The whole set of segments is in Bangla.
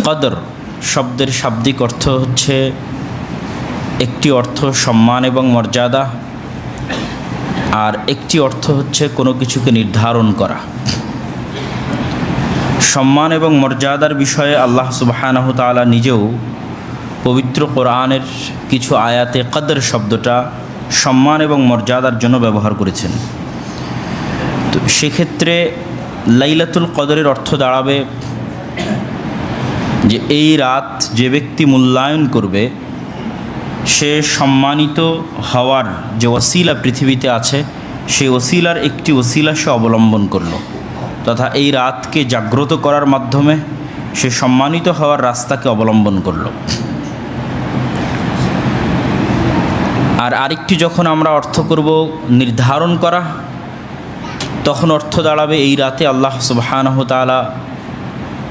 কদর শব্দের শাব্দিক অর্থ হচ্ছে একটি অর্থ সম্মান এবং মর্যাদা, আর একটি অর্থ হচ্ছে কোনো কিছুকে নির্ধারণ করা। সম্মান এবং মর্যাদার বিষয়ে আল্লাহ সুবহানাহু তাআলা নিজেও পবিত্র কোরআনের কিছু আয়াতে কদর শব্দটা সম্মান এবং মর্যাদার জন্য ব্যবহার করেছেন। তো সেক্ষেত্রে লাইলাতুল কদরের অর্থ দাঁড়াবে যে এই রাত যে ব্যক্তি মূল্যায়ন করবে সে সম্মানিত হওয়ার যে ওসিলা পৃথিবীতে আছে সেই ওসিলার একটি ওসিলা সে অবলম্বন করলো, তথা এই রাতকে জাগ্রত করার মাধ্যমে সে সম্মানিত হওয়ার রাস্তাকে অবলম্বন করলো। আর আরেকটি যখন আমরা অর্থ করব নির্ধারণ করা, তখন অর্থ দাঁড়াবে এই রাতে আল্লাহ সুবহানাহু তাআলা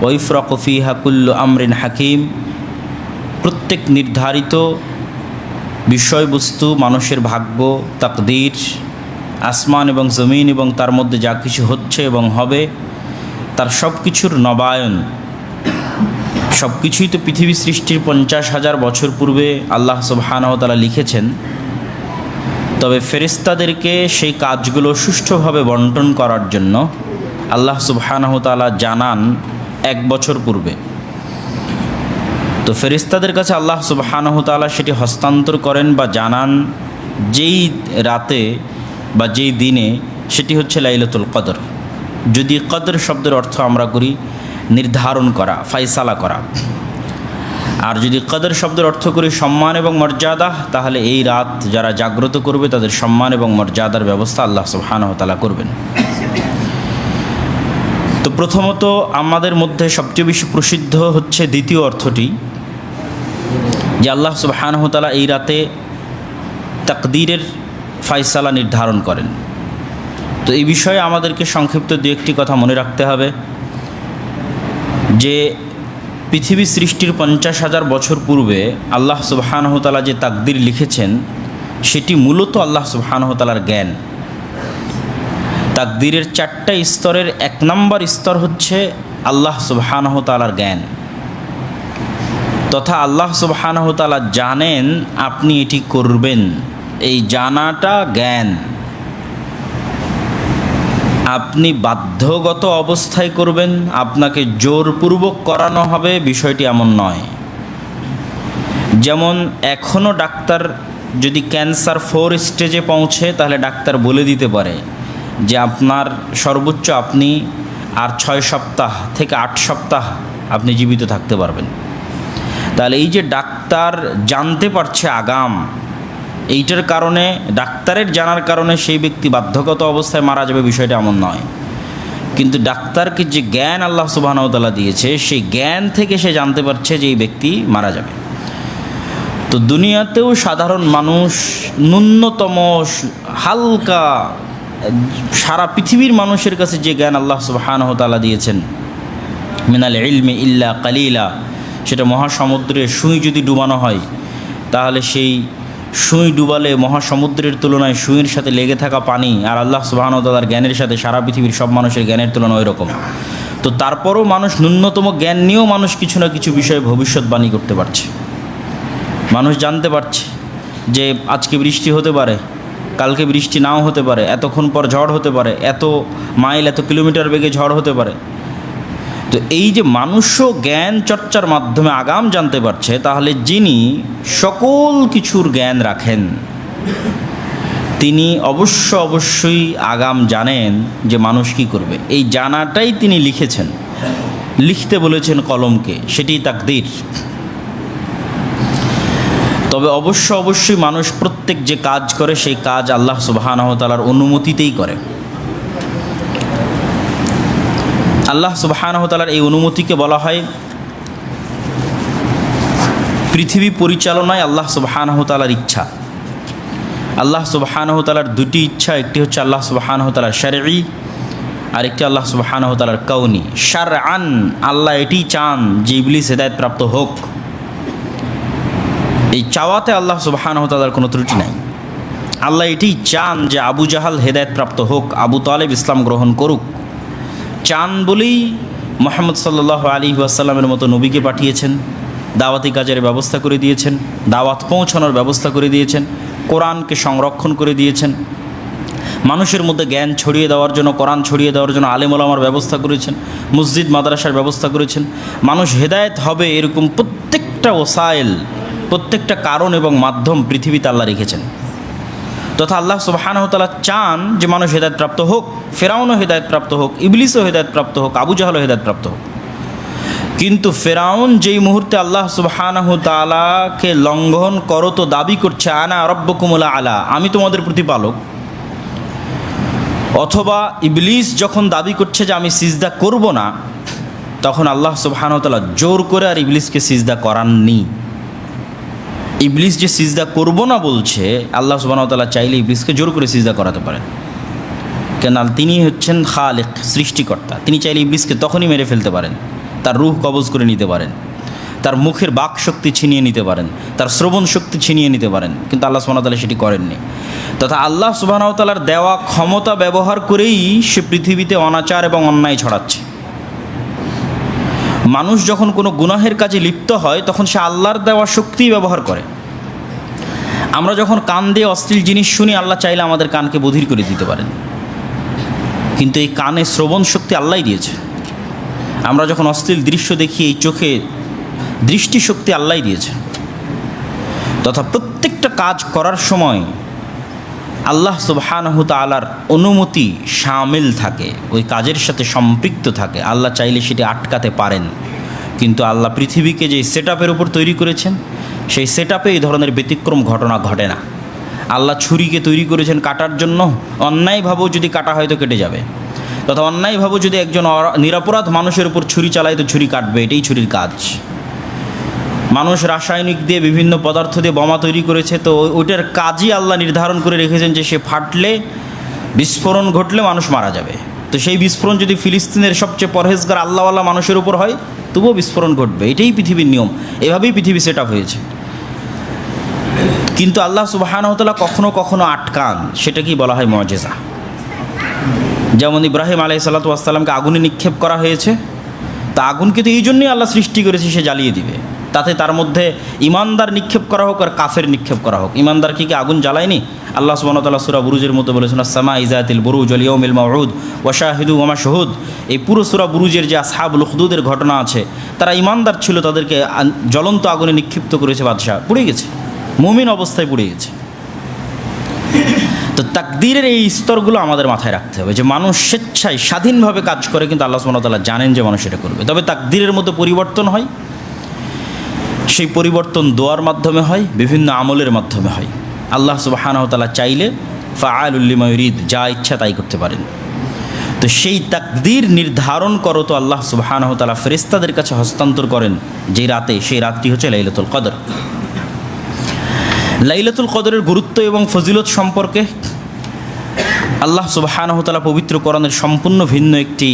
ওয়াইফরাকু ফিহা কুল্লু আমরিন হাকিম, প্রত্যেক নির্ধারিত বিষয়বস্তু, মানুষের ভাগ্য, তাকদীর, আসমান এবং জমিন এবং তার মধ্যে যা কিছু হচ্ছে এবং হবে তার সব কিছুর নবায়ন, সব কিছুই তো পৃথিবী সৃষ্টির 50,000 বছর পূর্বে আল্লাহ সুবহানাহু তাআলা লিখেছেন। তবে ফেরেশতাদেরকে সেই কাজগুলো সুষ্ঠুভাবে বন্টন করার জন্য আল্লাহ সুবহানাহু তাআলা জানান 1 বছর পূর্বে। তো ফেরেশতাদের কাছে আল্লাহ সুবহানাহু তাআলা সেটি হস্তান্তর করেন বা জানান যেই রাতে বা যেই দিনে, সেটি হচ্ছে লাইলাতুল কদর। যদি কদর শব্দের অর্থ আমরা করি নির্ধারণ করা, ফায়সালা করা, আর যদি কদর শব্দের অর্থ করি সম্মান এবং মর্যাদা, তাহলে এই রাত যারা জাগ্রত করবে তাদের সম্মান এবং মর্যাদার ব্যবস্থা আল্লাহ সুবহানাহু তাআলা করবেন। তো প্রথমত আমাদের মধ্যে সবচেয়ে বেশি প্রসিদ্ধ হচ্ছে দ্বিতীয় অর্থটি, যে আল্লাহ সুবহানাহু তাআলা এই রাতে তাকদীরের ফায়সালা নির্ধারণ করেন। তো এই বিষয়ে আমাদেরকে সংক্ষিপ্ত দু একটি কথা মনে রাখতে হবে যে পৃথিবী সৃষ্টির 50,000 বছর পূর্বে আল্লাহ সুবহানাহু তাআলা যে তাকদীর লিখেছেন সেটি মূলত আল্লাহ সুবহানাহু তাআলার জ্ঞান। তাকদীরের 4টা স্তরের 1 নম্বর স্তর হচ্ছে আল্লাহ সুবহানাহু তাআলার জ্ঞান, তথা আল্লাহ সুবহানাহু তাআলা জানেন আপনি এটি করবেন, এই জানাটা জ্ঞান। আপনি বাধ্যগত অবস্থায় করবেন, আপনাকে জোরপূর্বক করানো হবে, বিষয়টি এমন নয়। যেমন এখনও ডাক্তার যদি ক্যান্সার 4 স্টেজে পৌঁছে তাহলে ডাক্তার বলে দিতে পারে যে আপনার সর্বোচ্চ আপনি আর 6 সপ্তাহ থেকে 8 সপ্তাহ আপনি জীবিত থাকতে পারবেন। তাহলে এই যে ডাক্তার জানতে পারছে আগাম, এইটার কারণে, ডাক্তারের জানার কারণে সেই ব্যক্তি বাধ্যগত অবস্থায় মারা যাবে, বিষয়টা এমন নয়। কিন্তু ডাক্তারকে যে জ্ঞান আল্লাহ সুবহানাহু তাআলা দিয়েছে সেই জ্ঞান থেকে সে জানতে পারছে যে এই ব্যক্তি মারা যাবে। তো দুনিয়াতেও সাধারণ মানুষ ন্যূনতম হালকা, সারা পৃথিবীর মানুষের কাছে যে জ্ঞান আল্লাহ সুবহানাহু তাআলা দিয়েছেন, মিনাল ইলমি ইল্লা কালিলা, সেটা মহাসমুদ্রে সুই যদি ডুবানো হয় তাহলে সেই সুই ডুবালে মহাসমুদ্রের তুলনায় সুইয়ের সাথে লেগে থাকা পানি আর আল্লাহ সুবহানাহু ওয়া তাআলার জ্ঞানের সাথে সারা পৃথিবীর সব মানুষের জ্ঞানের তুলনা ওই রকম। তো তারপরও মানুষ ন্যূনতম জ্ঞান নিয়েও মানুষ কিছু না কিছু বিষয়ে ভবিষ্যৎবাণী করতে পারছে। মানুষ জানতে পারছে যে আজকে বৃষ্টি হতে পারে, কালকে বৃষ্টি নাও হতে পারে, এতক্ষণ পর ঝড় হতে পারে, এত মাইল এত কিলোমিটার বেগে ঝড় হতে পারে। তো এই যে মানুষও জ্ঞান চর্চার মাধ্যমে আগাম জানতে পারছে, তাহলে যিনি সকল কিছুর জ্ঞান রাখেন তিনি অবশ্যই আগাম জানেন যে মানুষ কি করবে। এই জানাটাই তিনি লিখেছেন, লিখতে বলেছেন কলমকে, সেটি তাকদীর। তবে অবশ্যই মানুষ প্রত্যেক যে কাজ করে সেই কাজ আল্লাহ সুবহানাহু ওয়া তাআলার অনুমতিতেই করে। আল্লাহ সুবহানাহু ওয়া তাআলার এই অনুমতিকে বলা হয় পৃথিবী পরিচালনায় আল্লাহ সুবহানাহু ওয়া তাআলার ইচ্ছা। আল্লাহ সুবহানাহু ওয়া তাআলার দুটি ইচ্ছা, একটি হচ্ছে আল্লাহ সুবহানাহু ওয়া তাআলার শারঈ, আর একটি আল্লাহ সুবহানাহু ওয়া তাআলার কাউনি। শারআন আল্লাহ এটি চান যে ইবলিস হেদায়েত প্রাপ্ত হোক, এই চাওয়াতে আল্লাহ সুবহানাহু ওয়া তাআলার কোনো ত্রুটি নাই। আল্লাহ এটি চান যে আবু জাহাল হেদায়েত প্রাপ্ত হোক, আবু তালেব ইসলাম গ্রহণ করুক, চান বলেই মুহাম্মদ সাল্লাল্লাহু আলাইহি ওয়াসাল্লামের মতো নবীকে পাঠিয়েছেন, দাওয়াতি কাজের ব্যবস্থা করে দিয়েছেন, দাওয়াত পৌঁছানোর ব্যবস্থা করে দিয়েছেন, কোরআনকে সংরক্ষণ করে দিয়েছেন, মানুষের মধ্যে জ্ঞান ছড়িয়ে দেওয়ার জন্য, কোরআন ছড়িয়ে দেওয়ার জন্য আলেম ওলামার ব্যবস্থা করেছেন, মসজিদ মাদ্রাসার ব্যবস্থা করেছেন। মানুষ হেদায়েত হবে এরকম প্রত্যেকটা ওসাইল, প্রত্যেকটা কারণ এবং মাধ্যম পৃথিবীতে আল্লাহ রেখেছেন। তথা আল্লাহ সুবহানাহু ওয়া তাআলা চান যে মানুষ হেদায়েতপ্রাপ্ত হোক, ফেরাউনও হেদায়েতপ্রাপ্ত হোক, ইবলিসও হেদায়েতপ্রাপ্ত হোক, আবু জাহলও হেদায়েতপ্রাপ্ত হোক। কিন্তু ফেরাউন যেই মুহূর্তে আল্লাহ সুবহানাহু ওয়া তাআলাকে লঙ্ঘন করত, দাবি করছে আনা রাব্বুকুমুল আলা, আমি তোমাদের প্রতিপালক, অথবা ইবলিস যখন দাবি করছে যে আমি সিজদা করব না, তখন আল্লাহ সুবহানাহু ওয়া তাআলা জোর করে আর ইবলিসকে সিজদা করাননি। ইবলিস যে সিজদা করব না বলছে, আল্লাহ সুবহানাহু ওয়া তাআলা চাইলে ইবলিসকে জোর করে সিজদা করাতে পারেন, কেন তিনি হচ্ছেন খালিক, সৃষ্টিকর্তা। তিনি চাইলে ইবলিসকে তখনই মেরে ফেলতে পারেন, তার রূহ কবজ করে নিতে পারেন, তার মুখের বাক শক্তি ছিনিয়ে নিতে পারেন, তার শ্রবণ শক্তি ছিনিয়ে নিতে পারেন, কিন্তু আল্লাহ সুবহানাহু ওয়া তাআলা সেটি করেননি। তথা আল্লাহ সুবহানাহু ওয়া তাআলার দেওয়া ক্ষমতা ব্যবহার করেই সে পৃথিবীতে অনাচার এবং অন্যায় ছড়াচ্ছে। মানুষ যখন কোনো গুনাহের কাজে লিপ্ত হয়, তখন সে আল্লাহর দেওয়া শক্তি ব্যবহার করে। আমরা যখন কান দিয়ে অশ্লীল জিনিস শুনি, আল্লাহ চাইলে আমাদের কানকে বধির করে দিতে পারেন, কিন্তু এই কানে শ্রবণ শক্তি আল্লাহই দিয়েছে। আমরা যখন অশ্লীল দৃশ্য দেখি, এই চোখে দৃষ্টিশক্তি আল্লাহই দিয়েছে। তথা প্রত্যেকটা কাজ করার সময় আল্লাহ সুবহানাহু ওয়া তাআলার অনুমতি শামিল থাকে, ওই কাজের সাথে সম্পৃক্ত থাকে। আল্লাহ চাইলে সেটি আটকাতে পারেন, কিন্তু আল্লাহ পৃথিবীকে যে সেটআপের উপর তৈরি করেছেন, সেই সেটআপে এই ধরনের ব্যতিক্রম ঘটনা ঘটে না। আল্লাহ ছুরিকে তৈরি করেছেন কাটার জন্য, অন্যায়ভাবেও যদি কাটা হয় তো কেটে যাবে, তথা অন্যায়ভাবেও যদি একজন নিরপরাধ মানুষের উপর ছুরি চালায় তো ছুরি কাটবে, এটাই ছুরির কাজ। মানুষ রাসায়নিক দিয়ে, বিভিন্ন পদার্থ দিয়ে বোমা তৈরি করেছে, তো ওইটার কাজই আল্লাহ নির্ধারণ করে রেখেছেন যে সে ফাটলে, বিস্ফোরণ ঘটলে মানুষ মারা যাবে। তো সেই বিস্ফোরণ যদি ফিলিস্তিনের সবচেয়ে পরহেজগার আল্লাহওয়ালা মানুষের উপর হয়, তবুও বিস্ফোরণ ঘটবে, এটাই পৃথিবীর নিয়ম, এভাবেই পৃথিবী সেট আপ হয়েছে। কিন্তু আল্লাহ সুবহানাহু ওয়া তাআলা কখনো কখনো আটকান, সেটাকেই বলা হয় মুআজিজা। যেমন ইব্রাহিম আলাইহিস সালাতু ওয়াস সালামকে আগুনে নিক্ষেপ করা হয়েছে, তা আগুনকে তো এই জন্যই আল্লাহ সৃষ্টি করেছে সে জ্বালিয়ে দিবে। তাতে তার মধ্যে ইমানদার নিক্ষেপ করা হোক আর কাফের নিক্ষেপ করা হোক, ইমানদার কি আগুন জ্বালায়নি? আল্লাহ সুবহানাহু ওয়া তাআলা সূরা বুরুজের মধ্যে বলেছেন, আস-সামা ইযাতিল বুরুজ ওয়াল ইয়াউমিল মাউউদ ওয়া শাহিদু ওয়া মাশহুদ। এই পুরো সূরা বুরুজের যে আসহাবুল উখদুদের ঘটনা আছে, তারা ইমানদার ছিল, তাদেরকে জ্বলন্ত আগুনে নিক্ষিপ্ত করেছে বাদশা, পুড়ে গেছে, মুমিন অবস্থায় পুড়ে গেছে। তো তাকদীরের এই স্তরগুলো আমাদের মাথায় রাখতে হবে, যে মানুষ স্বেচ্ছায় স্বাধীনভাবে কাজ করে, কিন্তু আল্লাহ সুবহানাহু ওয়া তাআলা জানেন যে মানুষ এটা করবে। তবে তাকদীরের মধ্যে পরিবর্তন হয়, সেই পরিবর্তন দোয়ার মাধ্যমে হয়, বিভিন্ন আমলের মাধ্যমে হয়। আল্লাহ সুবহানাহু ওয়া তাআলা চাইলে ফাআলুল লিমা ইউরিদ, যা ইচ্ছা তাই করতে পারেন। তো সেই তাকদীর নির্ধারণ করো তো আল্লাহ সুবহানাহু ওয়া তাআলা ফেরেশতাদের কাছে হস্তান্তর করেন যে রাতে, সেই রাতটি হচ্ছে লাইলাতুল কদর। লাইলাতুল কদরের গুরুত্ব এবং ফজিলত সম্পর্কে আল্লাহ সুবহানাহু ওয়া তাআলা পবিত্র কোরআনের সম্পূর্ণ ভিন্ন একটি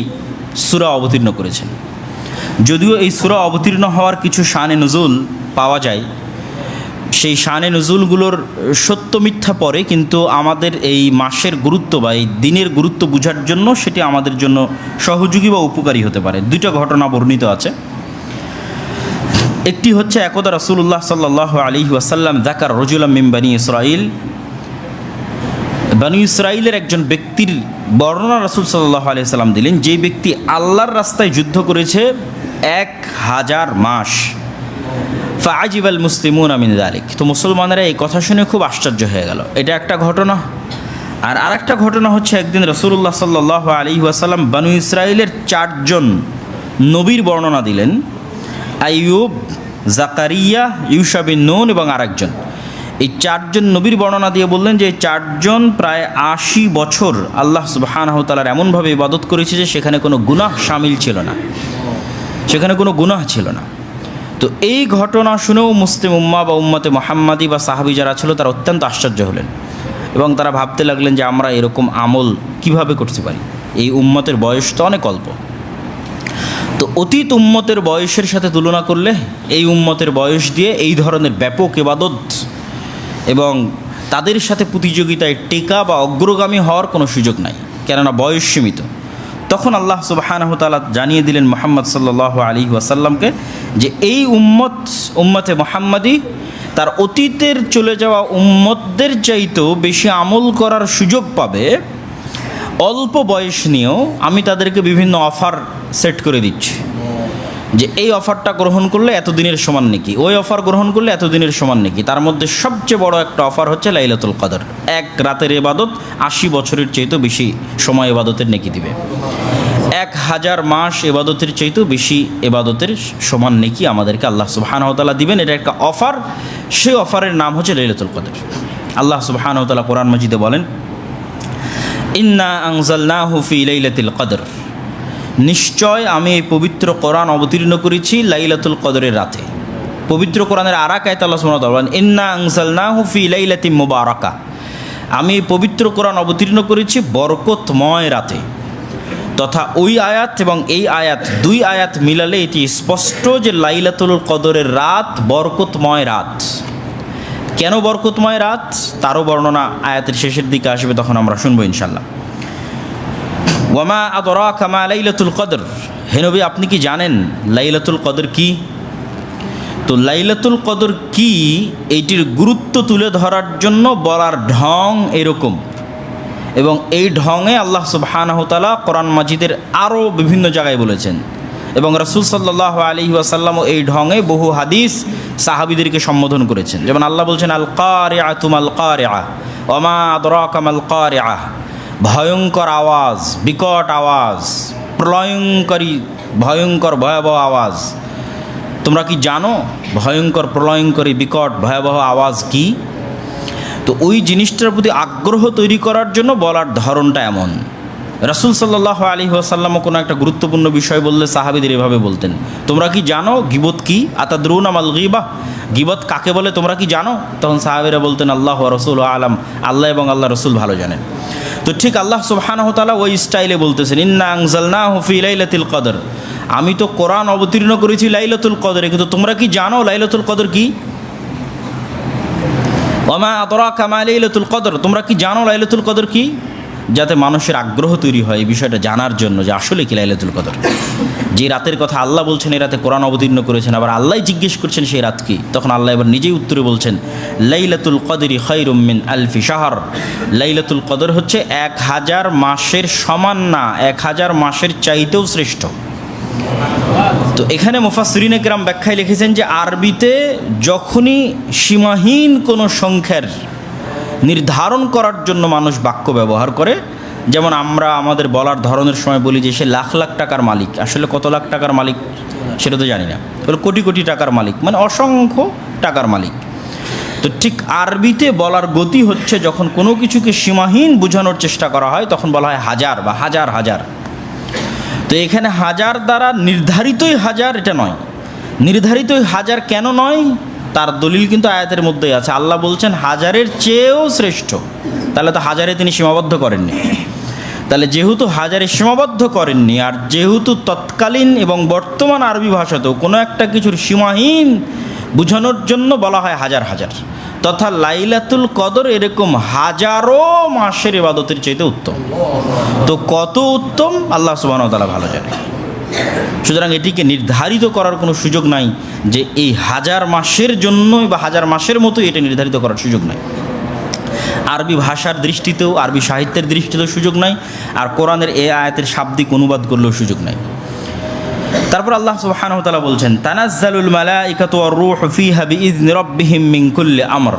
সূরা অবতীর্ণ করেছেন। যদিও এই সূরা অবতীর্ণ হওয়ার কিছু শানে নুজুল পাওয়া যায়, সেই শানে নুজুলগুলোর সত্য মিথ্যা পড়ে, কিন্তু আমাদের এই মাসের গুরুত্ব বা এই দিনের গুরুত্ব বোঝার জন্য সেটি আমাদের জন্য সহযোগী বা উপকারী হতে পারে। দুইটা ঘটনা বর্ণিত আছে। একটি হচ্ছে, একদা রাসূলুল্লাহ সাল্লাল্লাহু আলাইহি ওয়াসাল্লাম যাকার রাজুলাম মিন বানি ইসরাঈল, বানি ইসরাঈলের একজন ব্যক্তির বর্ণনা রাসূল সাল্লাল্লাহু আলাইহি ওয়াসাল্লাম দিলেন, যে ব্যক্তি আল্লাহর রাস্তায় যুদ্ধ করেছে 1000 মাস। ফাআজিবাল মুসলিমুনা মিন যালিক, তো মুসলমানেরা এই কথা শুনে খুব আশ্চর্য হয়ে গেল। এটা একটা ঘটনা। আর আরেকটা ঘটনা হচ্ছে, একদিন রাসূলুল্লাহ সাল্লাল্লাহু আলাইহি ওয়াসাল্লাম বানি ইসরাঈলের 4 জন নবীর বর্ণনা দিলেন, আইয়ুব, জাকারিয়া, ইউশা বিন নুন এবং আরেকজন। এই 4 জন নবীর বর্ণনা দিয়ে বললেন যে 4 জন প্রায় 80 বছর আল্লাহ সুবহানাহু ওয়া তাআলার এমনভাবে ইবাদত করেছে যে সেখানে কোনো গুনাহ শামিল ছিল না, সেখানে কোনো গুনাহ ছিল না। তো এই ঘটনা শুনেও মুসলিম উম্মাহ বা উম্মতে মুহাম্মাদি বা সাহাবী যারা ছিল, তারা অত্যন্ত আশ্চর্য হলেন এবং তারা ভাবতে লাগলেন যে আমরা এরকম আমল কিভাবে করতে পারি, এই উম্মতের বয়স তো অনেক অল্প। তো অতীত উম্মতের বয়সের সাথে তুলনা করলে এই উম্মতের বয়স দিয়ে এই ধরনের ব্যাপক ইবাদত এবং তাদের সাথে প্রতিযোগিতায় টেকা বা অগ্রগামী হওয়ার কোনো সুযোগ নাই, কেননা বয়স সীমিত। তখন আল্লাহ সুবহানাহু ওয়া তাআলা জানিয়ে দিলেন মুহাম্মদ সাল্লাল্লাহু আলাইহি ওয়াসাল্লামকে যে এই উম্মতে মুহাম্মাদি তার অতীতের চলে যাওয়া উম্মতদের চাইতেও বেশি আমল করার সুযোগ পাবে। অল্প বয়স নিয়েও আমি তাদেরকে বিভিন্ন অফার সেট করে দিচ্ছি যে এই অফারটা গ্রহণ করলে এতদিনের সমান নেকি, ওই অফার গ্রহণ করলে এতদিনের সমান নেকি। তার মধ্যে সবচেয়ে বড় একটা অফার হচ্ছে লাইলাতুল কদর। এক রাতের ইবাদত ৮০ বছরের চাইতেও বেশি সময় ইবাদতের নেকি দিবে। ১,০০০ মাস ইবাদতের চাইতেও বেশি ইবাদতের সমান নেকি আমাদেরকে আল্লাহ সুবহানাহু ওয়া তাআলা দিবেন। এটা একটা অফার, সেই অফারের নাম হচ্ছে লাইলাতুল কদর। আল্লাহ সুবহানাহু ওয়া তাআলা কোরআন মাজিদে বলেন, ইন্না আনজালনাহু ফি লাইলাতিল কদর, নিশ্চয় আমি এই পবিত্র কোরআন অবতীর্ণ করেছি লাইলাতুল কদরের রাতে। পবিত্র কোরআনের আরেক আয়াতে আল্লাহ সুবহানাহু ওয়া তাআলা বলেন, ইন্না আনজালনাহু ফি লাইলাতিন মুবারাকা, আমি এই পবিত্র কোরআন অবতীর্ণ করেছি বরকতময় রাতে। তথা ওই আয়াত এবং এই আয়াত, দুই আয়াত মিলালে এটি স্পষ্ট যে লাইলাতুল কদরের রাত বরকতময় রাত। কেন বরকতময় রাত তারও বর্ণনা আয়াতের শেষের দিকে আসবে, তখন আমরা শুনবো ইনশাল্লাহ। ওয়ামা আদরাকা মা লাইলাতুল কদর, হে নবী আপনি কি জানেন লাইলাতুল কদর কি? তো লাইলাতুল কদর কি এইটির গুরুত্ব তুলে ধরার জন্য বলার ঢং এরকম, এবং এই ঢঙে আল্লাহ সুবহানাহু ওয়া তাআলা কোরআন মাজিদের আরও বিভিন্ন জায়গায় বলেছেন, এবং রাসূল সাল্লাল্লাহু আলাইহি ওয়াসাল্লামও এই ঢঙে বহু হাদিস সাহাবীদেরকে সম্বোধন করেছেন। যেমন আল্লাহ বলছেন, আল কারিআতু মাল কারিআ ওয়ামা আদরাকা মাল কারিআ, ভয়ঙ্কর আওয়াজ, বিকট আওয়াজ, প্রলয়ঙ্করী ভয়ঙ্কর ভয়াবহ আওয়াজ। তোমরা কি জানো ভয়ঙ্কর প্রলয়ঙ্করী বিকট ভয়াবহ আওয়াজ কি? তো ওই জিনিসটার প্রতি আগ্রহ তৈরি করার জন্য বলার ধরনটা এমন। রাসূল সাল্লাল্লাহু আলাইহি ওয়াসাল্লামও কোনো একটা গুরুত্বপূর্ণ বিষয় বললে সাহাবীদের এভাবে বলতেন, তোমরা কি জানো গীবত কি? আতাদরুনা মাল গীবাহ, গীবত কাকে বলে তোমরা কি জানো? তখন সাহাবীরা বলতেন, আল্লাহু ওয়া রাসূলুহু আলাম, আল্লাহ এবং আল্লাহ রসুল ভালো জানেন। তো ঠিক আল্লাহ সুবহানাহু ওয়া তাআলা ওই স্টাইলে বলতেছেন, ইন্না আনজালনাহু ফি লাইলাতিল কদর, আমি তো কোরআন অবতীর্ণ করেছি লাইলাতুল কদরে, কিন্তু তোমরা কি জানো লাইলাতুল কদর কি? ওয়ামা আদরাকা মা লাইলাতুল কদর, তোমরা কি জানো লাইলাতুল কদর কি? যাতে মানুষের আগ্রহ তৈরি হয় এই বিষয়টা জানার জন্য যে আসলে কি লাইলাতুল কদর। যে রাতের কথা আল্লাহ বলছেন এই রাতে কোরআন অবতীর্ণ করেছেন, আবার আল্লাহ জিজ্ঞেস করছেন সেই রাত কি, তখন আল্লাহ এবার নিজেই উত্তরে বলছেন, লাইলাতুল কদরি খায়রুম মিন আলফি শাহর, লাইলাতুল কদর হচ্ছে ১,০০০ মাসের সমান না, ১,০০০ মাসের চাইতেও শ্রেষ্ঠ। তো এখানে মুফাসসিরিনে কেরাম ব্যাখ্যায় লিখেছেন যে আরবিতে যখনই সীমাহীন কোনো সংখ্যার নির্ধারণ করার জন্য মানুষ বাক্য ব্যবহার করে, যেমন আমরা আমাদের বলার ধরনের সময় বলি যে সে লাখ লাখ টাকার মালিক, আসলে কত লাখ টাকার মালিক সেটা তো জানি না, কোটি কোটি টাকার মালিক, মানে অসংখ্য টাকার মালিক। তো ঠিক আরবিতে বলার গতি হচ্ছে যখন কোনো কিছুকে সীমাহীন বোঝানোর চেষ্টা করা হয় তখন বলা হয় হাজার বা হাজার হাজার। তো এখানে হাজার দ্বারা নির্ধারিতই হাজার এটা নয়। নির্ধারিতই হাজার কেন নয় তার দলিল কিন্তু আয়াতের মধ্যেই আছে। আল্লাহ বলছেন হাজারের চেয়েও শ্রেষ্ঠ, তাহলে তো হাজারে তিনি সীমাবদ্ধ করেননি। তাহলে যেহেতু হাজারে সীমাবদ্ধ করেননি, আর যেহেতু তৎকালীন এবং বর্তমান আরবি ভাষাতেও কোনো একটা কিছুর সীমাহীন বোঝানোর জন্য বলা হয় হাজার হাজার, তথা লাইলাতুল কদর এরকম হাজারো মাসের ইবাদতের চাইতে উত্তম। তো কত উত্তম আল্লাহ সুবহানাহু ওয়া তাআলা ভালো জানেন। সুতরাং এটিকে নির্ধারিত করার কোনো সুযোগ নাই যে এই হাজার মাসের জন্যই বা হাজার মাসের মতোই এটা নির্ধারিত করার সুযোগ নাই। আরবি ভাষার দৃষ্টিতেও, আরবি সাহিত্যের দৃষ্টিতেও সুযোগ নাই, আর কোরআনের এই আয়াতের শাব্দিক অনুবাদ করলেও সুযোগ নাই। তারপর আল্লাহ সুবহানাহু ওয়া তাআলা বলছেন, তানাজ্জালুল মালাইকাতু ওয়ার রূহু ফিহা বিইذনি রাব্বিহিম মিন কুল্লি আমর।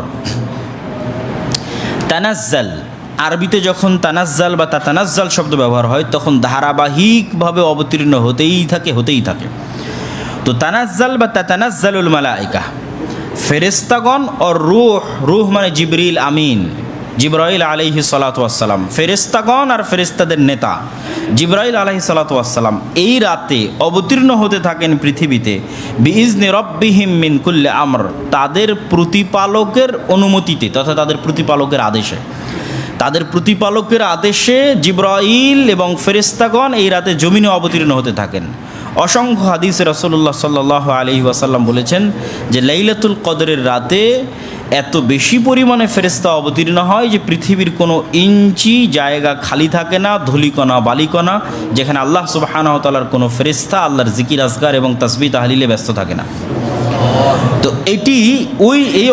তানাজ্জাল, আরবিতে যখন তানাজ্জাল বা তাতানাজ্জাল শব্দ ব্যবহার হয় তখন ধারাবাহিকভাবে অবতীর্ণ হতেই থাকে। তো তানাজ্জাল বা তাতানাজ্জালুল মালাইকা, ফেরেশতাগণ, আর রূহ মানে জিবরিল আমিন, জিবরাইল আলাইহিস সালাতু ওয়াস সালাম, ফেরেশতাগণ আর ফেরেশতাদের নেতা জিবরাইল আলাইহিস সালাতু ওয়াস সালাম এই রাতে অবতীর্ণ হতে থাকেন পৃথিবীতে বিইজনি রাব্বিহিম মিন কুল্লি আমর, তাদের প্রতিপালকের অনুমতিতে তথা তাদের প্রতিপালকের আদেশে। তাদের প্রতিপালকের আদেশে জিবরাইল এবং ফেরেশতাগণ এই রাতে জমিনে অবতীর্ণ হতে থাকেন। অসংখ্য হাদিসে রাসূলুল্লাহ সাল্লাল্লাহু আলাইহি ওয়াসাল্লাম বলেছেন যে লাইলাতুল কদরের রাতে এত বেশি পরিমাণে ফেরেশতা অবতীর্ণ হয় যে পৃথিবীর কোনো ইঞ্চি জায়গা খালি থাকে না, ধূলিকণা বালিকণা, যেখানে আল্লাহ সুবহানাহু ওয়া তাআলার কোনো ফেরেশতা আল্লাহর জিকির আজকার এবং তাসবিহ তাহলিলে ব্যস্ত থাকে না। তো এটি এই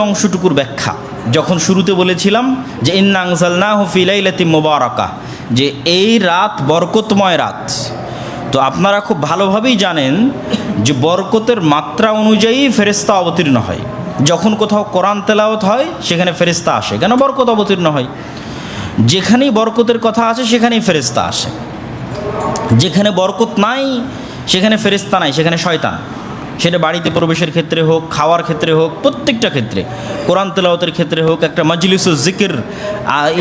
অংশটুকুর ব্যাখ্যা। যখন শুরুতে বলেছিলাম যে ইন্না আনজালনাহু ফি লাইলাতিন মুবারাকাহ, যে এই রাত বরকতময় রাত, তো আপনারা খুব ভালোভাবেই জানেন যে বরকতের মাত্রা অনুযায়ী ফেরেশতা অবতীর্ণ হয়। যখন কোথাও কোরআন তেলাওয়াত হয় সেখানে ফেরেশতা আসে, কেন বরকত অবতীর্ণ হয়। যেখানেই বরকতের কথা আছে সেখানেই ফেরেশতা আসে, যেখানে বরকত নাই সেখানে ফেরেশতা নাই, সেখানে শয়তান। সেটা বাড়িতে প্রবেশের ক্ষেত্রে হোক, খাওয়ার ক্ষেত্রে হোক, প্রত্যেকটা ক্ষেত্রে, কোরআন তেলাওয়াতের ক্ষেত্রে হোক, একটা মাজলিসুল জিকির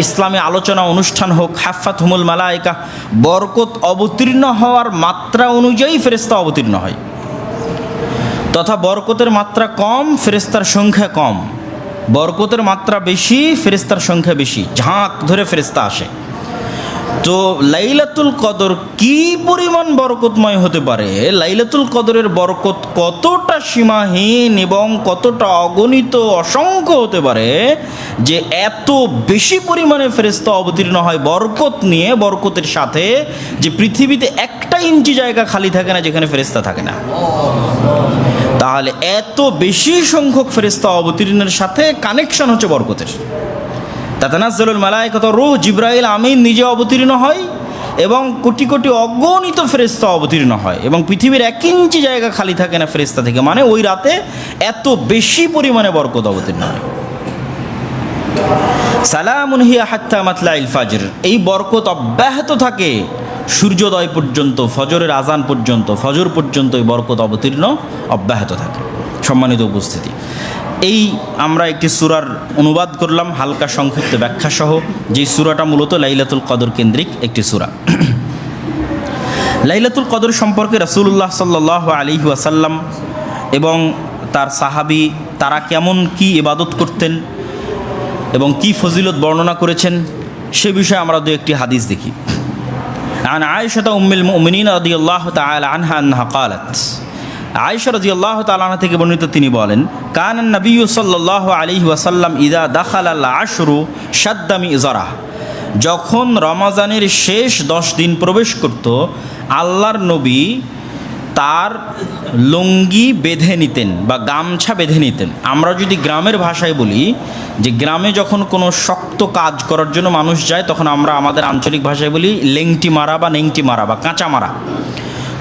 ইসলামী আলোচনা অনুষ্ঠান হোক, হাফাতহুমুল মালায়েকা, বরকত অবতীর্ণ হওয়ার মাত্রা অনুযায়ী ফেরেশতা অবতীর্ণ হয়। তথা বরকতের মাত্রা কম, ফেরেশতার সংখ্যা কম। বরকতের মাত্রা বেশি, ফেরেশতার সংখ্যা বেশি, ঝাঁক ধরে ফেরেশতা আসে। তো লাইলাতুল কদর কি পরিমাণ বরকতময় হতে পারে, লাইলাতুল কদরের বরকত কতটা সীমাহীন এবং কতটা অগণিত অসংখ্য হতে পারে যে এত বেশি পরিমাণে ফেরেশতা অবতীর্ণ হয় বরকত নিয়ে, বরকতের সাথে, যে পৃথিবীতে একটা ইঞ্চি জায়গা খালি থাকে না যেখানে ফেরেশতা থাকে না। তাহলে এত বেশি সংখ্যক ফেরেশতা অবতীর্ণের সাথে কানেকশন হচ্ছে বরকতের। তাতানাজ্জালুল মালায়েকাতু রূহ, জিবরাইল আমিন নিজে অবতীর্ণ হয় এবং কোটি কোটি অগণিত ফেরেশতা অবতীর্ণ হয় এবং পৃথিবীর 1 ইঞ্চি জায়গা খালি থাকে না ফেরেশতা থেকে। মানে ওই রাতে এত বেশি পরিমাণে বরকত অবতীর্ণ হয়। সালামুন হিয়া হাত্তা মাতলাইল ফাজর, এই বরকত অব্যাহত থাকে সূর্যোদয় পর্যন্ত, ফজরের আজান পর্যন্ত, ফজর পর্যন্ত এই বরকত অবতীর্ণ অব্যাহত থাকে। সম্মানিত উপস্থিতি, এই আমরা একটি সূরার অনুবাদ করলাম হালকা সংক্ষিপ্ত ব্যাখ্যা সহ, যেই সূরাটা মূলত লাইলাতুল কদর কেন্দ্রিক একটি সূরা। লাইলাতুল কদর সম্পর্কে রাসূলুল্লাহ সাল্লাল্লাহু আলাইহি ওয়াসাল্লাম এবং তার সাহাবী তারা কেমন কি ইবাদত করতেন এবং কি ফজিলত বর্ণনা করেছেন সে বিষয়ে আমরা দু একটি হাদিস দেখি। আন আয়েশা উম্মুল মুমিনিন রাদিয়াল্লাহু তাআলা আনহা আন্নাহা ক্বালাত, আয়েশা রাদিয়াল্লাহু তাআলা আনহা থেকে বর্ণিত তিনি বলেন, কানান নবিয়্যু সাল্লাল্লাহু আলাইহি ওয়াসাল্লাম ইযা দাখালাল আশরু শাদ্দা মিযরাহ, যখন রমজানের শেষ 10 দিন প্রবেশ করত আল্লাহর নবী তার লুঙ্গি বেঁধে নিতেন বা গামছা বেঁধে নিতেন। আমরা যদি গ্রামের ভাষায় বলি যে গ্রামে যখন কোনো শক্ত কাজ করার জন্য মানুষ যায় তখন আমরা আমাদের আঞ্চলিক ভাষায় বলি লেংটি মারা বা নেংটি মারা বা কাঁচা মারা।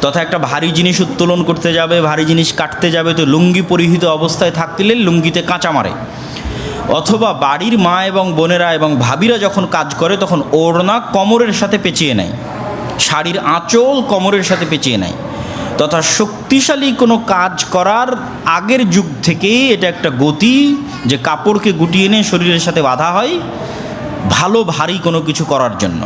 তথা একটা ভারী জিনিস উত্তোলন করতে যাবে, ভারী জিনিস কাটতে যাবে, তো লুঙ্গি পরিহিত অবস্থায় থাকলে লুঙ্গিতে কাঁচা মারে। অথবা বাড়ির মা এবং বোনেরা এবং ভাবিরা যখন কাজ করে তখন ওড়না কোমরের সাথে পেঁচিয়ে নেয়, শাড়ির আঁচল কোমরের সাথে পেঁচিয়ে নেয়। তথা শক্তিশালী কোনো কাজ করার আগের যুগ থেকেই এটা একটা গতি যে কাপড়কে গুটিয়ে নিয়ে শরীরের সাথে বাঁধা হয় ভালো ভারী কোনো কিছু করার জন্য।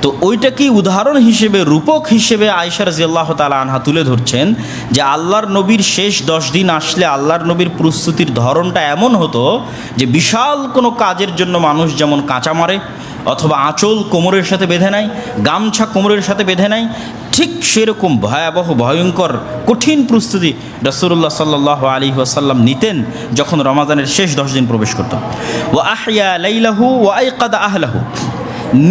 তো ওইটাকেই উদাহরণ হিসেবে, রূপক হিসেবে আয়েশা রাদিয়াল্লাহু তাআলা আনহা তুলে ধরছেন যে আল্লাহর নবীর শেষ 10 দিন আসলে আল্লাহর নবীর প্রস্তুতির ধরনটা এমন হতো যে বিশাল কোনো কাজের জন্য মানুষ যেমন কাঁচা মারে অথবা আঁচল কোমরের সাথে বেঁধে নেয়, গামছা কোমরের সাথে বেঁধে নেয়, ঠিক সেরকম ভয়াবহ ভয়ঙ্কর কঠিন প্রস্তুতি রাসূলুল্লাহ সাল্লাল্লাহু আলাইহি ওয়াসাল্লাম নিতেন যখন রমাদানের শেষ 10 দিন প্রবেশ করত। ওয়া আহইয়া লাইলাহু ওয়া আইকাদা আহলাহু,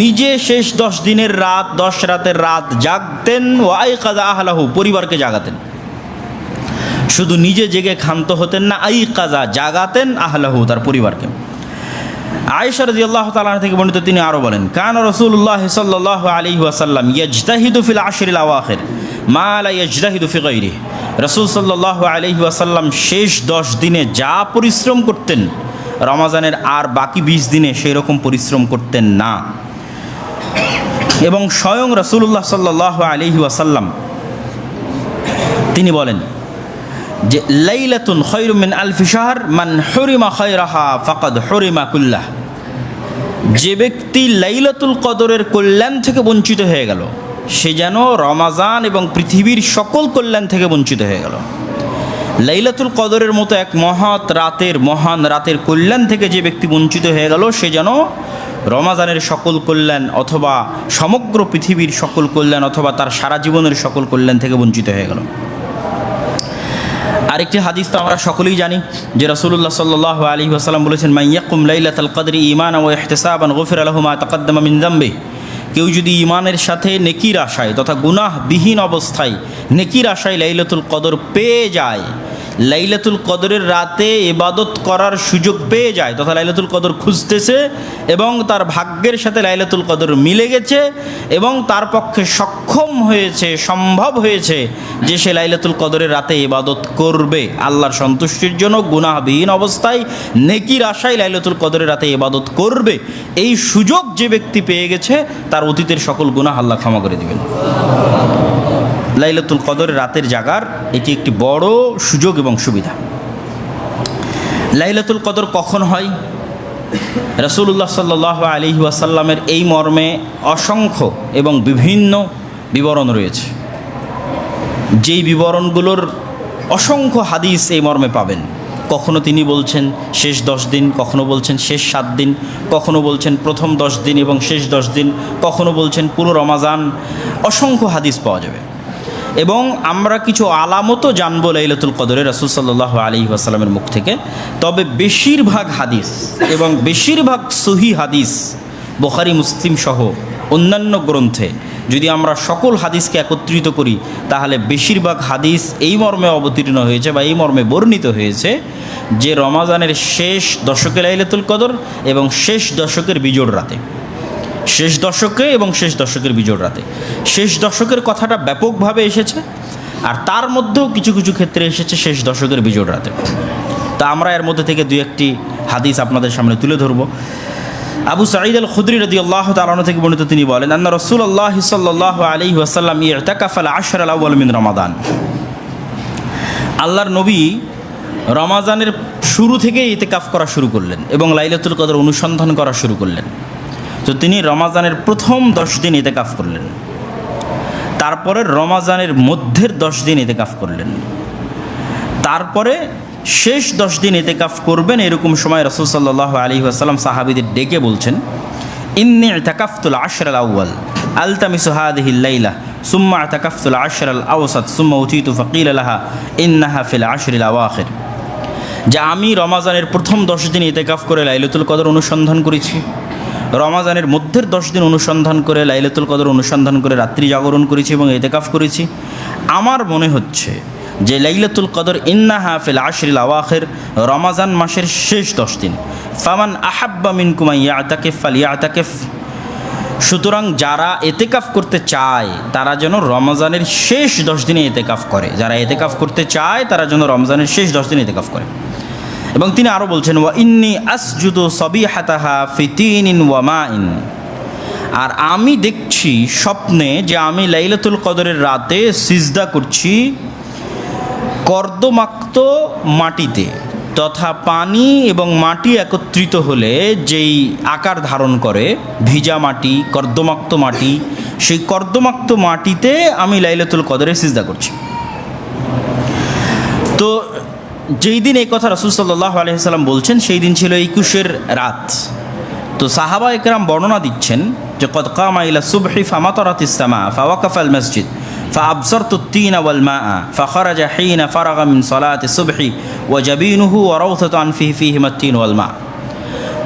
নিজে শেষ 10 দিনের রাত, 10 রাতের রাত জাগতেন, ওয়া আইকাদা আহলাহু, পরিবারকে জাগাতেন। শুধু নিজে জেগে ক্ষান্ত হতেন না, আইকাজা, জাগাতেন আহলাহু, তার পরিবারকে। আয়েশা রাদিয়াল্লাহু তাআলা থেকে বর্ণিত তিনি আরও বলেন, কানা রাসূলুল্লাহ সাল্লাল্লাহু আলাইহি ওয়াসাল্লাম ইয়াজতাহিদু ফিল আশরিল আওয়াখির মা লা ইয়াজতাহিদু ফি গায়রিহি, রাসূল সাল্লাল্লাহু আলাইহি ওয়াসাল্লাম শেষ 10 দিনে যা পরিশ্রম করতেন রমজানের আর বাকি 20 দিনে সেই রকম পরিশ্রম করতেন না। এবং স্বয়ং রাসূলুল্লাহ সাল্লাল্লাহু আলাইহি ওয়াসাল্লাম তিনি বলেন যে লাইলাতুন খায়রুম মিন আলফি শাহর মান হুরিমা খায়রাহা ফাকাদ হুরিমা কুল্লাহ, যে ব্যক্তি লাইলাতুল কদরের কল্যাণ থেকে বঞ্চিত হয়ে গেল সে যেন রমাজান এবং পৃথিবীর সকল কল্যাণ থেকে বঞ্চিত হয়ে গেল। লাইলাতুল কদরের মতো এক মহান রাতের কল্যাণ থেকে যে ব্যক্তি বঞ্চিত হয়ে গেল সে যেন রমাজানের সকল কল্যাণ অথবা সমগ্র পৃথিবীর সকল কল্যাণ অথবা তার সারা জীবনের সকল কল্যাণ থেকে বঞ্চিত হয়ে গেল। আরেকটি হাদিস তো আমরা সকলেই জানি যে রাসূলুল্লাহ সাল্লাল্লাহু আলাইহি ওয়াসাল্লাম বলেছেন, মান ইয়াকুম লাইলাতাল কদরি ঈমানান ওয়া ইহতিসাবান গুফিরা লাহু মা তাকাদ্দামা মিন যামবি। কেউ যদি ঈমানের সাথে নেকির আশায় তথা গুনাহবিহীন অবস্থায় নেকির আশায় লাইলাতুল কদর পেয়ে যায়, লাইলাতুল কদরের রাতে ইবাদত করার সুযোগ পেয়ে যায় তথা লাইলাতুল কদর খুঁজতেছে এবং তার ভাগ্যের সাথে লাইলাতুল কদর মিলে গেছে এবং তার পক্ষে সক্ষম হয়েছে, সম্ভব হয়েছে যে সে লাইলাতুল কদরের রাতে ইবাদত করবে আল্লাহর সন্তুষ্টির জন্য, গুনাহবিহীন অবস্থায় নেকির আশায় লাইলাতুল কদরের রাতে ইবাদত করবে, এই সুযোগ যে ব্যক্তি পেয়ে গেছে তার অতীতের সকল গুনাহ আল্লাহ ক্ষমা করে দিবেন। লাইলাতুল কদরের রাতের জাগার এটি একটি বড় সুযোগ এবং সুবিধা। লাইলাতুল কদর কখন হয়? রাসূলুল্লাহ সাল্লাল্লাহু আলাইহি ওয়াসাল্লামের এই মর্মে অসংখ্য এবং বিভিন্ন বিবরণ রয়েছে, যেই বিবরণগুলোর অসংখ্য হাদিস এই মর্মে পাবেন। কখনো তিনি বলছেন শেষ 10 দিন, কখনো বলছেন শেষ 7 দিন, কখনো বলছেন প্রথম 10 দিন এবং শেষ 10 দিন, কখনো বলছেন পুরো রমাজান। অসংখ্য হাদিস পাওয়া যাবে এবং আমরা কিছু আলামতও জানবো লাইলাতুল কদরে রাসূল সাল্লাল্লাহু আলাইহি ওয়াসাল্লামের মুখ থেকে। তবে বেশিরভাগ হাদিস এবং বেশিরভাগ সহিহ হাদিস বুখারী মুসলিম সহ অন্যান্য গ্রন্থে যদি আমরা সকল হাদিসকে একত্রিত করি তাহলে বেশিরভাগ হাদিস এই মর্মে অবতীর্ণ হয়েছে বা এই মর্মে বর্ণিত হয়েছে যে রমাজানের শেষ দশকে লাইলাতুল কদর এবং শেষ দশকের বিজোড় রাতে, শেষ দশকে এবং শেষ দশকের বিজোড় রাতে। শেষ দশকের কথাটা ব্যাপকভাবে এসেছে আর তার মধ্যেও কিছু কিছু ক্ষেত্রে এসেছে শেষ দশকের বিজোড় রাতে। তা আমরা এর মধ্যে থেকে দুই একটি হাদিস আপনাদের সামনে তুলে ধরব। আবু সাঈদ আল খুদরি রাদিয়াল্লাহু তাআলা আনহু থেকে বর্ণিত, তিনি বলেন, আন্না রাসূলুল্লাহ সাল্লাল্লাহু আলাইহি ওয়াসাল্লাম ইতাকাফা আল-আশর আল-আউয়াল মিন রমাদান। আল্লাহর নবী রমাজানের শুরু থেকেই ইতিকাফ করা শুরু করলেন এবং লাইলাতুল কদর অনুসন্ধান করা শুরু করলেন। তো তিনি রমাজানের প্রথম 10 দিন ইতিকাফ করলেন, তারপরে রমাজানের মধ্যের 10 দিন ইতিকাফ করলেন, তারপরে শেষ 10 দিন ইতিকাফ করবেন। এরকম সময় রাসূল সাল্লাল্লাহু আলাইহি ওয়াসাল্লাম সাহাবীদের ডেকে বলছেন, ইন্নী ইতাকাফতুল আশর আল আউয়াল আলতামিসু হাদিহিল লাইলা সুম্মা ইতাকাফতুল আশর আল আওসাত সুম্মা উতিতু ফাকিলা লাহা ইন্নাহা ফিল আশরিল আওয়াখির। যে আমি রমাজানের প্রথম 10 দিন ইতিকাফ করে লাইলাতুল কদর অনুসন্ধান করেছি, রমাজানের মধ্যের 10 দিন অনুসন্ধান করে লাইলাতুল কদর অনুসন্ধান করে রাত্রি জাগরণ করেছি এবং ইতিকাফ করেছি। আমার মনে হচ্ছে যে লাইলাতুল কদর ইন্নাহা ফিল আশরিল আওয়াখির, রমাজান মাসের শেষ 10 দিন। ফামান আহাব্বা মিনকুম আন ইয়াতাকিফ ফালিয়াতাকিফ। সুতরাং যারা ইতিকাফ করতে চায় তারা যেন রমজানের শেষ 10 দিনে ইতিকাফ করে, যারা ইতিকাফ করতে চায় তারা যেন রমজানের শেষ 10 দিন ইতিকাফ করে। এবং তিনি আরও বলছেন, ওয়া ইন্নী আসজুদু সাবিহাতাহা ফি তিনিন ওয়া মাইন। আর আমি দেখছি স্বপ্নে যে আমি লাইলাতুল কদরের রাতে সিজদা করছি কর্দমাক্ত মাটিতে, তথা পানি এবং মাটি একত্রিত হলে যেই আকার ধারণ করে ভিজা মাটি, কর্দমাক্ত মাটি, সেই কর্দমাক্ত মাটিতে আমি লাইলাতুল কদরে সিজদা করছি। তো যেই দিন এই কথা রাসূল সাল্লাল্লাহু আলাইহি ওয়াসাল্লাম বলছেন সেই দিন ছিল 21 রাত। তো সাহাবা একরাম বর্ণনা দিচ্ছেন যে কদ কামা ইলা সুবহি ফামাতারাতিস সামা ফাওয়াকাফা আল মসজিদ ফাআবসারতু الطين والماء فخرج حين فرغ من صلاة الصبح وجبينه وروثة أنفه فيهما الطين والماء।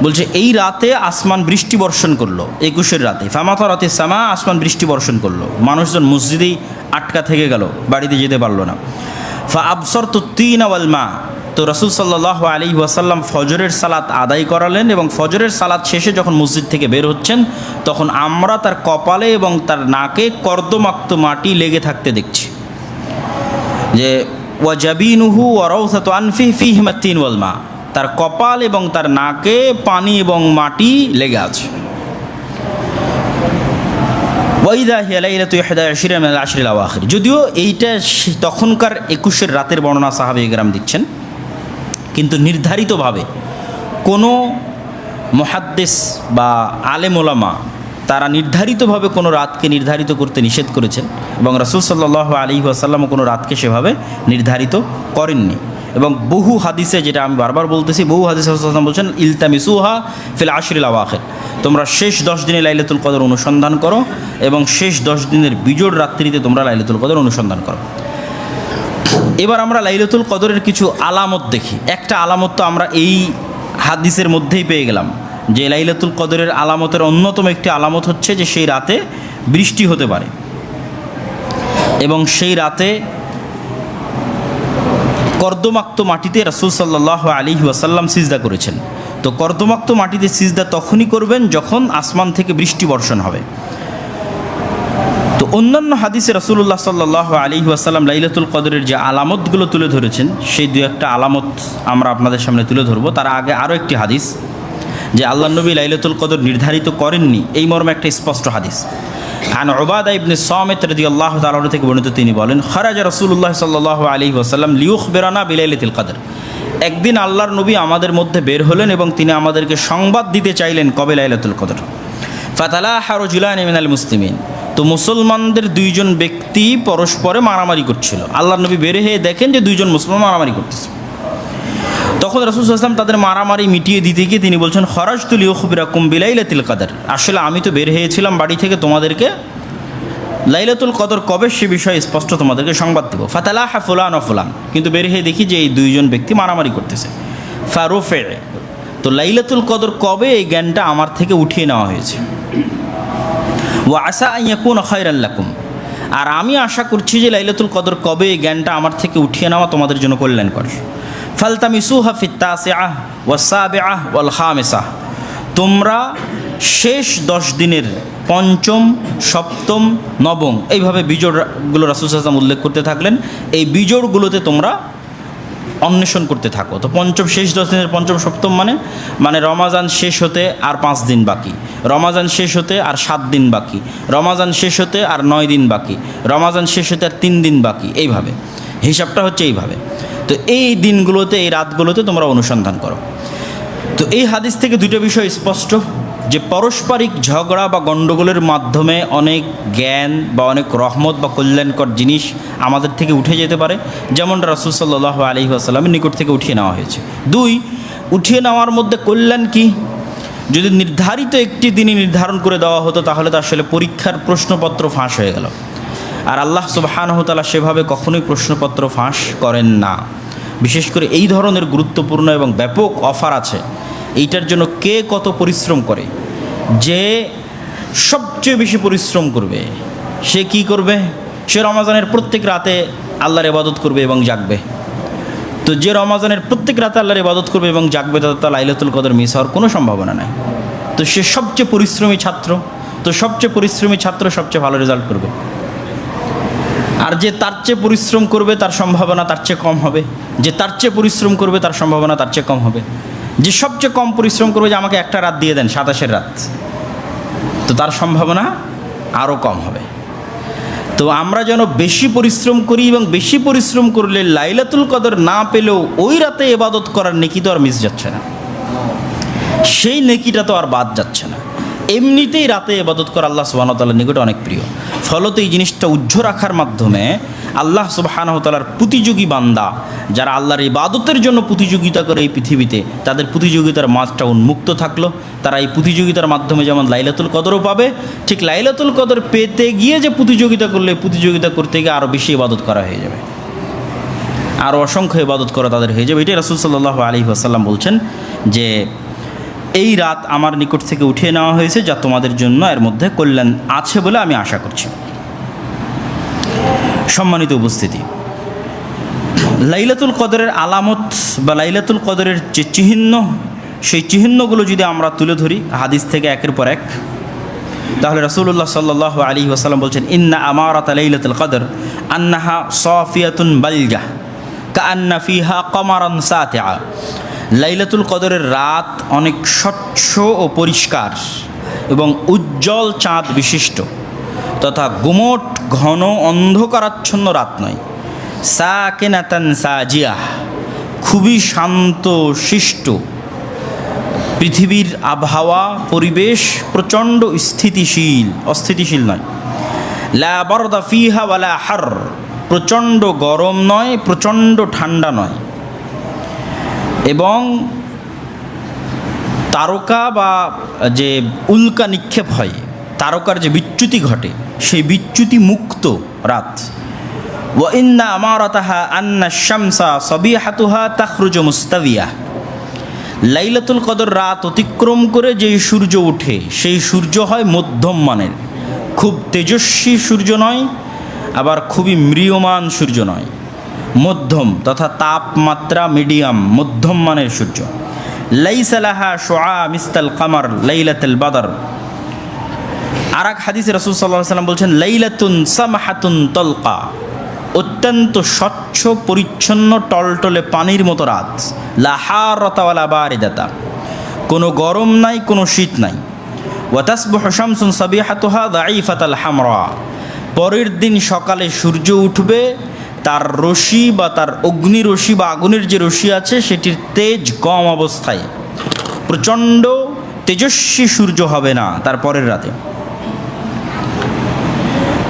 বলছে এই রাতে আসমান বৃষ্টি বর্ষণ করলো, 21 রাতে। ফামাতারাতিস সামা, আসমান বৃষ্টি বর্ষণ করলো, মানুষজন মসজিদেই আটকা থেকে গেল, বাড়িতে যেতে পারলো না। ফাআবসারতু الطين والماء। তো রাসূল সাল্লাল্লাহু আলাইহি ওয়াসাল্লাম ফজরের সালাত আদায় করালেন এবং ফজরের সালাত শেষে যখন মসজিদ থেকে বের হচ্ছেন তখন আমরা তার কপালে এবং তার নাকে কর্দমাক্ত মাটি লেগে থাকতে দেখছি। যে ওয়া জাবিনুহু ওয়া রাউসাতু আনফিহি ফীহিমা তিন ওয়াল মা, তার কপাল এবং তার নাকে পানি এবং মাটি লেগে আছে। ওয়াইদা হিয়া লাইলাতু 21 মিনাল আশরিল আওয়াখির। যদিও এইটা তখনকার 21 রাতের বর্ণনা সাহাবায়ে কেরাম দিচ্ছেন, কিন্তু নির্ধারিতভাবে কোনো মুহাদ্দিস বা আলেম ওলামা তারা নির্ধারিতভাবে কোনো রাতকে নির্ধারিত করতে নিষেধ করেছেন এবং রাসূল সাল্লাল্লাহু আলাইহি ওয়াসাল্লামও কোনো রাতকে সেভাবে নির্ধারিত করেননি। এবং বহু হাদিসে, যেটা আমি বারবার বলতেছি, বহু হাদিসে রাসূল সাল্লাল্লাহু আলাইহি ওয়াসাল্লাম বলছেন ইলতামিসুহা ফিল আশরিল আওয়াখির, তোমরা শেষ 10 দিনে লাইলাতুল কদর অনুসন্ধান করো এবং শেষ 10 দিনের বিজোড় রাত্রিতে তোমরা লাইলাতুল কদর অনুসন্ধান করো। এবার আমরা লাইলাতুল কদরের কিছু আলামত দেখি। একটা আলামত তো আমরা এই হাদিসের মধ্যেই পেয়ে গেলাম যে লাইলাতুল কদরের আলামতের অন্যতম একটি আলামত হচ্ছে যে সেই রাতে বৃষ্টি হতে পারে এবং সেই রাতে কর্দমাক্ত মাটিতে রাসূল সাল্লাল্লাহু আলাইহি ওয়াসাল্লাম সিজদা করেছেন। তো কর্দমাক্ত মাটিতে সিজদা তখনই করবেন যখন আসমান থেকে বৃষ্টি বর্ষণ হবে। তো অন্যান্য হাদিসে রাসূলুল্লাহ সাল্লাল্লাহু আলাইহি ওয়াসাল্লাম লাইলাতুল কদরের যে আলামতগুলো তুলে ধরেছেন সেই দু একটা আলামত আমরা আপনাদের সামনে তুলে ধরবো। তার আগে আরও একটি হাদিস যে আল্লাহ নবী লাইলাতুল কদর নির্ধারিত করেননি এই মর্মে একটা স্পষ্ট হাদিস। আন উবাদা ইবনে সামিত রাদিয়াল্লাহু তাআলা থেকে বর্ণিত, তিনি বলেন খারাজা রাসূলুল্লাহ সাল্লাল্লাহু আলাইহি ওয়াসাল্লাম লিয়ুখবিরানা বিলাইলাতিল কদর। একদিন আল্লাহর নবী আমাদের মধ্যে বের হলেন এবং তিনি আমাদেরকে সংবাদ দিতে চাইলেন কবে লাইলাতুল কদর। ফাতালাহা রাজুলানি মিনাল মুসলিমিন। তো মুসলমানদের দুইজন ব্যক্তি পরস্পরে মারামারি করছিল। আল্লাহর নবী বের হয়ে দেখেন যে দুইজন মুসলমান মারামারি করতেছে। তখন রাসূল সাল্লাল্লাহু আলাইহি ওয়াসাল্লাম তাদের মারামারি মিটিয়ে দিতে গিয়ে তিনি বলছেন খরাজতু লিউখবিরাকুম বিলাইলাতিল কদর। আসলে আমি তো বের হয়েছিলাম বাড়ি থেকে তোমাদেরকে লাইলাতুল কদর কবে সে বিষয়ে স্পষ্ট তোমাদেরকে সংবাদ দেব। ফাতালাহা ফুলান ও ফুলান, কিন্তু বের হয়ে দেখি যে এই দুইজন ব্যক্তি মারামারি করতেছে। ফারুফে, তো লাইলাতুল কদর কবে এই জ্ঞানটা আমার থেকে উঠিয়ে নেওয়া হয়েছে। ওয়া আসা আন ইয়াকুনা খায়রাল লাকুম, আর আমি আশা করছি যে লাইলাতুল কদর কবে এই জ্ঞানটা আমার থেকে উঠিয়ে নেওয়া তোমাদের জন্য কল্যাণকর। ফালতামিসুহা ফিত তাসিআহ ওয়াস সাবিআহ ওয়াল খামিসাহ, তোমরা শেষ 10 দিনের পঞ্চম, সপ্তম, নবম এইভাবে বিজোড়গুলো রাসূল সাল্লাল্লাহু আলাইহি ওয়াসাল্লাম উল্লেখ করতে থাকলেন। এই বিজোড়গুলোতে তোমরা অন্বেষণ করতে থাকো। তো পঞ্চম, শেষ 10 দিনের পঞ্চম সপ্তম মানে রমাজান শেষ হতে আর 5 দিন বাকি, রমাজান শেষ হতে আর 7 দিন বাকি, রমাজান শেষ হতে আর 9 দিন বাকি, রমাজান শেষ হতে আর 3 দিন বাকি, এইভাবে হিসাবটা হচ্ছে এইভাবে। তো এই দিনগুলোতে, এই রাতগুলোতে তোমরা অনুসন্ধান করো। তো এই হাদিস থেকে দুটো বিষয় স্পষ্ট যে পারস্পরিক ঝগড়া বা গণ্ডগোলের মাধ্যমে অনেক জ্ঞান বা অনেক রহমত বা কল্যাণকর জিনিস আমাদের থেকে উঠে যেতে পারে, যেমন রাসূল সাল্লাল্লাহু আলাইহি ওয়াসাল্লামের নিকট থেকে উঠিয়ে নেওয়া হয়েছে। 2, উঠিয়ে নেওয়ার মধ্যে কল্যাণ কি? যদি নির্ধারিত একটি দিনই নির্ধারণ করে দেওয়া হতো তাহলে তো আসলে পরীক্ষার প্রশ্নপত্র ফাঁস হয়ে গেল। আর আল্লাহ সুবহানাহু তাআলা সেভাবে কখনোই প্রশ্নপত্র ফাঁস করেন না। বিশেষ করে এই ধরনের গুরুত্বপূর্ণ এবং ব্যাপক অফার আছে, এইটার জন্য কে কত পরিশ্রম করে। যে সবচেয়ে বেশি পরিশ্রম করবে সে কি করবে? সে রমাজানের প্রত্যেক রাতে আল্লাহর ইবাদত করবে এবং জাগবে। তো যে রমাজানের প্রত্যেক রাতে আল্লাহর ইবাদত করবে এবং জাগবে তার লাইলাতুল কদর মিস হওয়ার কোনো সম্ভাবনা নাই। তো সে সবচেয়ে পরিশ্রমী ছাত্র, তো সবচেয়ে পরিশ্রমী ছাত্র সবচেয়ে ভালো রেজাল্ট করবে। আর যে তার চেয়ে পরিশ্রম করবে তার সম্ভাবনা তার চেয়ে কম হবে, যে তার চেয়ে পরিশ্রম করবে তার সম্ভাবনা তার চেয়ে কম হবে। যে সবচেয়ে কম পরিশ্রম করবে, যে আমাকে একটা রাত দিয়ে দেন 27-এর রাত, তো তার সম্ভাবনা আরও কম হবে। তো আমরা যেন বেশি পরিশ্রম করি এবং বেশি পরিশ্রম করলে লাইলাতুল কদর না পেলেও ওই রাতে ইবাদত করার নেকি তো আর মিস যাচ্ছে না, সেই নেকিটা তো আর বাদ যাচ্ছে না। এমনিতেই রাতে ইবাদত করা আল্লাহ সুবহানাহু ওয়া তাআলার নিকটে অনেক প্রিয়। ফলত এই জিনিসটা উজ্জ্ব রাখার মাধ্যমে আল্লাহ সুবহানাহু ওয়া তাআলার প্রতিযোগী বান্দা যারা আল্লাহর ইবাদতের জন্য প্রতিযোগিতা করে এই পৃথিবীতে, তাদের প্রতিযোগিতার মাঝটা উন্মুক্ত থাকলো। তারা এই প্রতিযোগিতার মাধ্যমে যেমন লাইলাতুল কদরও পাবে, ঠিক লাইলাতুল কদর পেতে গিয়ে যে প্রতিযোগিতা করলে, প্রতিযোগিতা করতে গিয়ে আরও বেশি ইবাদত করা হয়ে যাবে, আরও অসংখ্য ইবাদত করা তাদের হয়ে যাবে। এটাই রাসূল সাল্লাল্লাহু আলাইহি ওয়াসাল্লাম বলছেন যে এই রাত আমার নিকট থেকে উঠিয়ে নেওয়া হয়েছে যা তোমাদের জন্য এর মধ্যে কল্যাণ আছে বলে আমি আশা করছি। সম্মানিত উপস্থিতি, লাইলাতুল কদরের আলামত বা লাইলাতুল কদরের যে চিহ্ন, সেই চিহ্নগুলো যদি আমরা তুলে ধরি হাদিস থেকে একের পর এক, তাহলে রাসূলুল্লাহ সাল্লাল্লাহু আলাইহি ওয়াসাল্লাম বলছেন ইন্না আমারাতা লাইলাতুল কদর আন্নাহা সাফিয়াতুন বালজাহ কাআন্না ফিহা কমারান সাতিআ। লাইলাতুল কদরের রাত অনেক স্বচ্ছ ও পরিষ্কার এবং উজ্জ্বল চাঁদ বিশিষ্ট তথা গুমোট ঘন অন্ধকারাচ্ছন্ন রাত নয়। সাকিনাতান সাজিয়াহ, খুবই শান্ত শিষ্ট। পৃথিবীর আবহাওয়া পরিবেশ প্রচণ্ড অস্থিতিশীল নয়। লা বারদা ফিহা ওয়ালা হার, প্রচণ্ড গরম নয়, প্রচণ্ড ঠান্ডা নয়। এবং তারকা বা যে উল্কা নিক্ষেপ হয়, তারকার যে বিচ্যুতি ঘটে, সেই বিচ্যুতি মুক্ত রাত। ওয়া ইন্না আমারাতাহা আন্না শামসা সাবিহাতুহা তাখরুজু মুস্তাবিয়া। লাইলাতুল কদর রাত অতিক্রম করে যেই সূর্য ওঠে সেই সূর্য হয় মধ্যম মানের, খুব তেজস্বী সূর্য নয়, আবার খুবই ম্রিয়মান সূর্য নয়, মধ্যম তথা তাপমাত্রা মিডিয়াম, মধ্যম মানের সূর্য। লাইসা লাহা শুআ মিসকাল কামার লাইলাতুল বদর। আর এক হাদিসে রাসূল সাল্লাল্লাহু আলাইহি ওয়াসাল্লাম বলছেন, লাইলাতুন সামাহাতুন তলকা, অত্যন্ত স্বচ্ছ পরিচ্ছন্ন টলটলে পানির মতো রাত। লা হারাতা ওয়ালা বারিদাতা, কোনো গরম নাই কোনো শীত নাই। ওয়া তাসবিহু শামসুন সাবিহাতুহা দাঈফাতাল হামরা, পরের দিন সকালে সূর্য উঠবে, তার রশ্মি বা তার অগ্নি রশ্মি বা আগুনের যে রশ্মি আছে সেটির তেজ কম অবস্থায়, প্রচণ্ড তেজস্বী সূর্য হবে না তার পরের রাতে।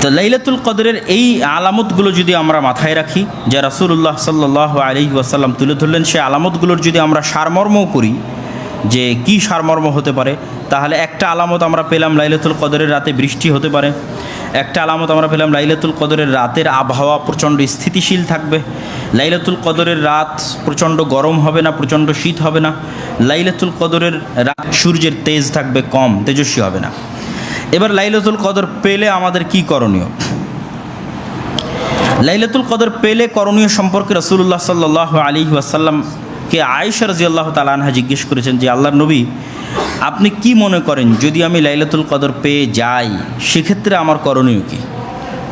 তো লাইলাতুল কদরের এই আলামতগুলো যদি আমরা মাথায় রাখি, যা রাসূলুল্লাহ সাল্লাল্লাহু আলাইহি ওয়াসাল্লাম তুলে ধরলেন, সেই আলামতগুলোর যদি আমরা সারমর্মও করি যে কি সারমর্ম হতে পারে, তাহলে একটা আলামত আমরা পেলাম লাইলাতুল কদরের রাতে বৃষ্টি হতে পারে। একটা আলামত আমরা পেলাম লাইলাতুল কদরের রাতের আবহাওয়া প্রচণ্ড স্থিতিশীল থাকবে। লাইলাতুল কদরের রাত প্রচণ্ড গরম হবে না, প্রচণ্ড শীত হবে না। লাইলাতুল কদরের রাত সূর্যের তেজ থাকবে কম, তেজস্বী হবে না। এবার লাইলাতুল কদর পেলে আমাদের কি করণীয়? লাইলাতুল কদর পেলে করণীয় সম্পর্কে রাসূলুল্লাহ সাল্লাল্লাহু আলাইহি ওয়াসাল্লামকে আয়েশা রাদিয়াল্লাহু তাআলা আনহা জিজ্ঞেস করেছেন যে, আল্লাহর নবী, আপনি কি মনে করেন যদি আমি লাইলাতুল কদর পেয়ে যাই সেক্ষেত্রে আমার করণীয় কী?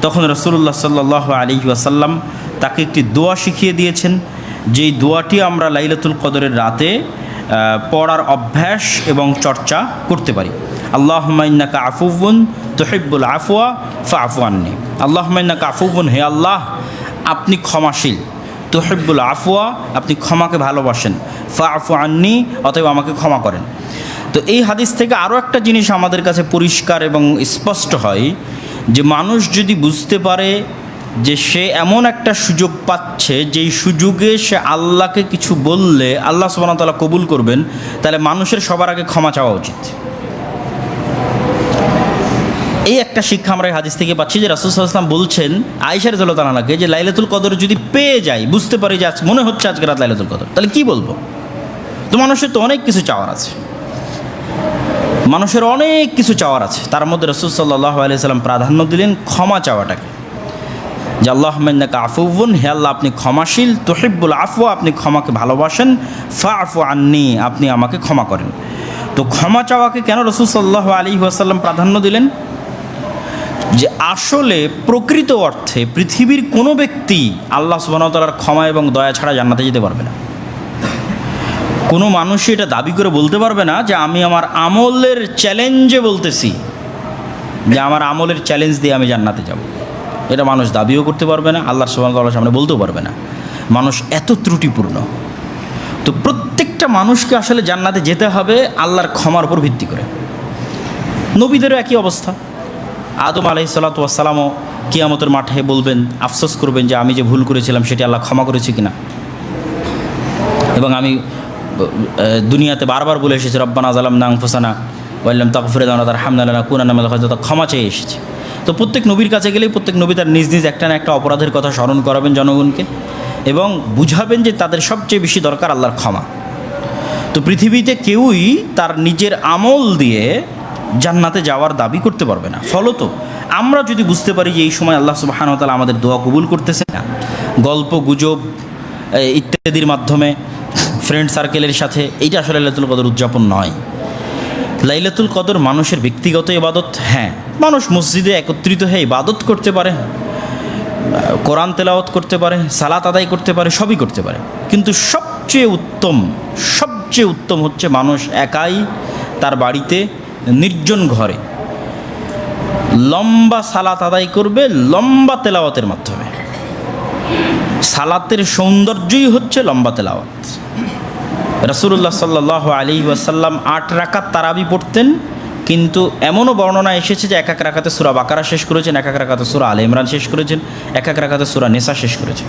তখন রাসূলুল্লাহ সাল্লাল্লাহু আলাইহি ওয়াসাল্লাম তাকে একটি দোয়া শিখিয়ে দিয়েছেন, যেই দোয়াটি আমরা লাইলাতুল কদরের রাতে পড়ার অভ্যাস এবং চর্চা করতে পারি। আল্লাহুম্মা ইন্নাকা আফুউন তুহিব্বুল আফওয়া ফাআফু আন্নি। আল্লাহুম্মা ইন্নাকা আফুউন, হে আল্লাহ আপনি ক্ষমাশীল, তুহিব্বুল আফওয়া আপনি ক্ষমাকে ভালোবাসেন, ফাআফু আন্নি অতএব আমাকে ক্ষমা করেন। তো এই হাদিস থেকে আরও একটা জিনিস আমাদের কাছে পরিষ্কার এবং স্পষ্ট হয় যে মানুষ যদি বুঝতে পারে যে সে এমন একটা সুযোগ পাচ্ছে যেই সুযোগে সে আল্লাহকে কিছু বললে আল্লাহ সুবহানাহু ওয়া তাআলা কবুল করবেন, তাহলে মানুষের সবার আগে ক্ষমা চাওয়া উচিত। এই একটা শিক্ষা আমরা এই হাদিস থেকে পাচ্ছি যে রাসূল সাল্লাল্লাহু আলাইহি ওয়াসাল্লাম বলছেন আয়েশা রাদিয়াল্লাহু তাআলাকে যে লাইলাতুল কদর যদি পেয়ে যাই, বুঝতে পারি যে আজ মনে হচ্ছে আজকে রাত লাইলাতুল কদর, তাহলে কি বলবো? তো মানুষের তো অনেক কিছু চাওয়ার আছে, মানুষের অনেক কিছু চাওয়ার আছে, তার মধ্যে রাসূল সাল্লাল্লাহু আলাইহি ওয়াসাল্লাম প্রাধান্য দিলেন ক্ষমা চাওয়াটাকে। যে আল্লাহুম্মা ইন্নাকা আফুউন, হে আল্লাহ আপনি ক্ষমাশীল, তুহিব্বুল আফওয়া আপনি ক্ষমাকে ভালোবাসেন, ফাআফু আন্নি আপনি আমাকে ক্ষমা করেন। তো ক্ষমা চাওয়াকে কেন রাসূল সাল্লাল্লাহু আলাইহি ওয়াসাল্লাম প্রাধান্য দিলেন? যে আসলে প্রকৃত অর্থে পৃথিবীর কোনো ব্যক্তি আল্লাহ সুবহানাহু ওয়া তাআলার ক্ষমা এবং দয়া ছাড়া জান্নাতে যেতে পারবে না। কোনো মানুষই এটা দাবি করে বলতে পারবে না যে আমি আমার আমলের চ্যালেঞ্জে বলতেছি যে আমার আমলের চ্যালেঞ্জ দিয়ে আমি জান্নাতে যাব। এটা মানুষ দাবিও করতে পারবে না, আল্লাহ সুবহানাহু ওয়া তাআলার সামনে বলতেও পারবে না। মানুষ এত ত্রুটিপূর্ণ। তো প্রত্যেকটা মানুষকে আসলে জান্নাতে যেতে হবে আল্লাহর ক্ষমার উপর ভিত্তি করে। নবীদেরও একই অবস্থা। আদম আলাইহিসসালাতু ওয়াসসালামও কিয়ামতের মাঠে বলবেন, আফসোস করবেন যে আমি যে ভুল করেছিলাম সেটি আল্লাহ ক্ষমা করেছে কিনা। এবং আমি দুনিয়াতে বারবার বলে এসেছি রব্বানা যালামনা আনফুসানা ওয়া ইল্লাম তাগফির লানা ওয়া তারহামনা লানাকুনান্না মিনাল খাসিরিন, ক্ষমা চেয়ে এসেছি। তো প্রত্যেক নবীর কাছে গেলেই প্রত্যেক নবী তার নিজ নিজ একটা না একটা অপরাধের কথা স্মরণ করাবেন জনগণকে এবং বুঝাবেন যে তাদের সবচেয়ে বেশি দরকার আল্লাহর ক্ষমা। তো পৃথিবীতে কেউই তার নিজের আমল দিয়ে জান্নাতে যাওয়ার দাবি করতে পারবে না। ফলত আমরা যদি বুঝতে পারি যে এই সময় আল্লাহ সুবহানাহু ওয়া তাআলা আমাদের দোয়া কবুল করতেছে না, গল্প গুজব ইত্যাদির মাধ্যমে ফ্রেন্ড সার্কেলের সাথে, এইটা আসলে লাইলাতুল কদর উদযাপন নয়। লাইলাতুল কদর মানুষের ব্যক্তিগত ইবাদত। হ্যাঁ, মানুষ মসজিদে একত্রিত হয়ে ইবাদত করতে পারে, কোরআন তেলাওয়াত করতে পারে, সালাত আদায় করতে পারে, সবই করতে পারে, কিন্তু সবচেয়ে উত্তম হচ্ছে মানুষ একাই তার বাড়িতে নির্জন ঘরে লম্বা সালাত আদায় করবে, লম্বা তেলাওয়াতের মাধ্যমে। সালাতের সৌন্দর্যই হচ্ছে লম্বা তেলাওয়াত। রাসূলুল্লাহ সাল্লাল্লাহু আলাইহি ওয়াসাল্লাম 8 রাকাত তারাবি পড়তেন, কিন্তু এমনও বর্ণনা এসেছে যে এক এক রাকাতে সূরা বাকারা শেষ করেছেন, এক এক রাকাতে সূরা আলে ইমরান শেষ করেছেন, এক এক রাকাতে সূরা নিসা শেষ করেছেন।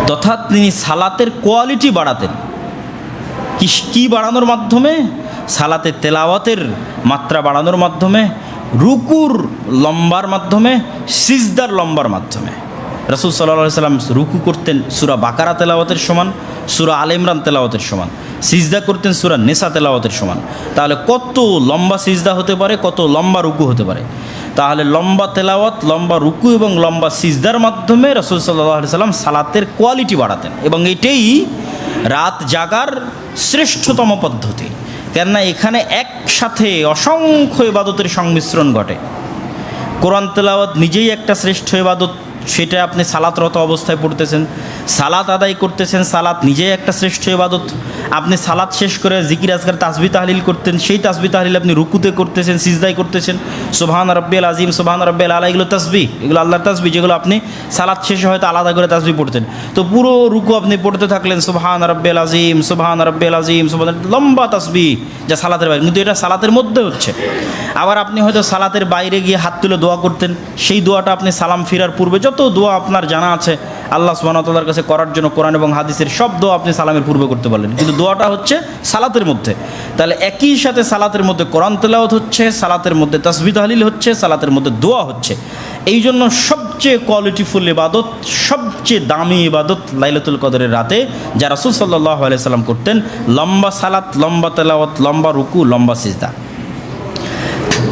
তথা তিনি সালাতের কোয়ালিটি বাড়াতেন। কি বাড়ানোর মাধ্যমে? সালাতে তেলাওয়াতের মাত্রা বাড়ানোর মাধ্যমে, রুকুর লম্বার মাধ্যমে, সিজদার লম্বার মাধ্যমে। রাসূল সাল্লাল্লাহু আলাইহি সাল্লাম রুকু করতেন সূরা বাকারা তেলাওয়াতের সমান, সূরা আলে ইমরান তেলাওয়াতের সমান, সিজদা করতেন সূরা নিসা তেলাওয়াতের সমান। তাহলে কত লম্বা সিজদা হতে পারে, কত লম্বা রুকু হতে পারে। তাহলে লম্বা তেলাওয়াত, লম্বা রুকু এবং লম্বা সিজদার মাধ্যমে রাসূল সাল্লাল্লাহু আলাইহি সাল্লাম সালাতের কোয়ালিটি বাড়াতেন, এবং এটাই রাত জাগার শ্রেষ্ঠতম পদ্ধতি। কেননা এখানে একসাথে অসংখ্য ইবাদতের সংমিশ্রণ ঘটে। কোরআন তেলাওয়াত নিজেই একটা শ্রেষ্ঠ ইবাদত, সেটা আপনি সালাতরত অবস্থায় পড়তেছেন, সালাত আদায় করতেছেন, সালাত নিজেই একটা শ্রেষ্ঠ ইবাদত। আপনি সালাত শেষ করে জিকির আজকার তাসবিহ তাহলিল করতেন, সেই তাসবিহ তাহলিল আপনি রুকুতে করতেছেন, সিজদায় করতেছেন। সুবহান রাব্বিয়াল আযীম, সুবহান রাব্বিয়াল আলা, এগুলো তাসবিহ, এগুলো আল্লাহর তাসবিহ, যেগুলো আপনি সালাত শেষে হয়তো আলাদা করে তাসবিহ পড়তেন। তো পুরো রুকু আপনি পড়তে থাকলেন সুবহান রাব্বিয়াল আযীম, সুবহান রাব্বিয়াল আযীম, সুবহান, লম্বা তাসবিহ, যা সালাতের বাইরে, কিন্তু এটা সালাতের মধ্যে হচ্ছে। আবার আপনি হয়তো সালাতের বাইরে গিয়ে হাত তুলে দোয়া করতেন, সেই দোয়াটা আপনি সালাম ফিরার পূর্বে, যত দোয়া আপনার জানা আছে আল্লাহ সুবহানাহু ওয়া তাআলার কাছে করার জন্য কোরআন এবং হাদিসের সব দোয়া আপনি সালামের পূর্বে করতে পারলেন, কিন্তু দোয়াটা হচ্ছে সালাতের মধ্যে। তাহলে একই সাথে সালাতের মধ্যে কোরআন তেলাওয়াত হচ্ছে, সালাতের মধ্যে তাসবিহ তাহলিল হচ্ছে, সালাতের মধ্যে দোয়া হচ্ছে। এই জন্য সবচেয়ে কোয়ালিটিফুল ইবাদত, সবচেয়ে দামি ইবাদত লাইলাতুল কদরের রাতে যা রাসূল সাল্লাল্লাহু আলাইহি সাল্লাম করতেন, লম্বা সালাত, লম্বা তেলাওয়াত, লম্বা রুকু, লম্বা সিজদা।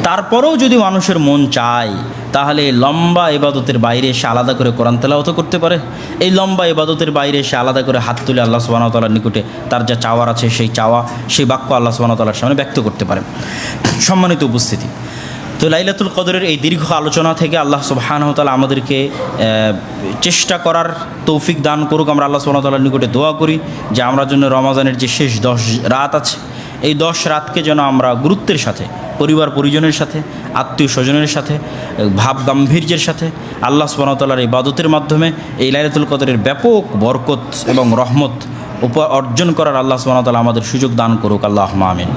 তারপরেও যদি মানুষের মন চায় তাহলে লম্বা ইবাদতের বাইরে এসে আলাদা করে কোরআন তেলাওয়াত করতে পারে। এই লম্বা ইবাদতের বাইরে এসে আলাদা করে হাত তুলে আল্লাহ সুবহানাহু ওয়া তাআলার নিকটে তার যা চাওয়ার আছে সেই চাওয়া, সেই বাক্য আল্লাহ সুবহানাহু ওয়া তাআলার সামনে ব্যক্ত করতে পারে। সম্মানিত উপস্থিতি, তো লাইলাতুল কদরের এই দীর্ঘ আলোচনা থেকে আল্লাহ সুবহানাহু ওয়া তাআলা আমাদেরকে চেষ্টা করার তৌফিক দান করুক। আমরা আল্লাহ সুবহানাহু ওয়া তাআলার নিকটে দোয়া করি যে আমরা জন্য রমাজানের যে শেষ 10 রাত আছে, এই 10 রাতকে যেন আমরা গুরুত্বের সাথে, পরিবার পরিজনের সাথে, আত্মীয় স্বজনের সাথে, ভাব গাম্ভীর্যের সাথে আল্লাহ সুবহানাহু ওয়া তাআলার ইবাদতের মাধ্যমে এই লাইলাতুল কদরের ব্যাপক বরকত এবং রহমত অর্জন করার আল্লাহ সুবহানাহু ওয়া তাআলা আমাদের সুযোগ দান করুক। আল্লাহুম্মা আমিন।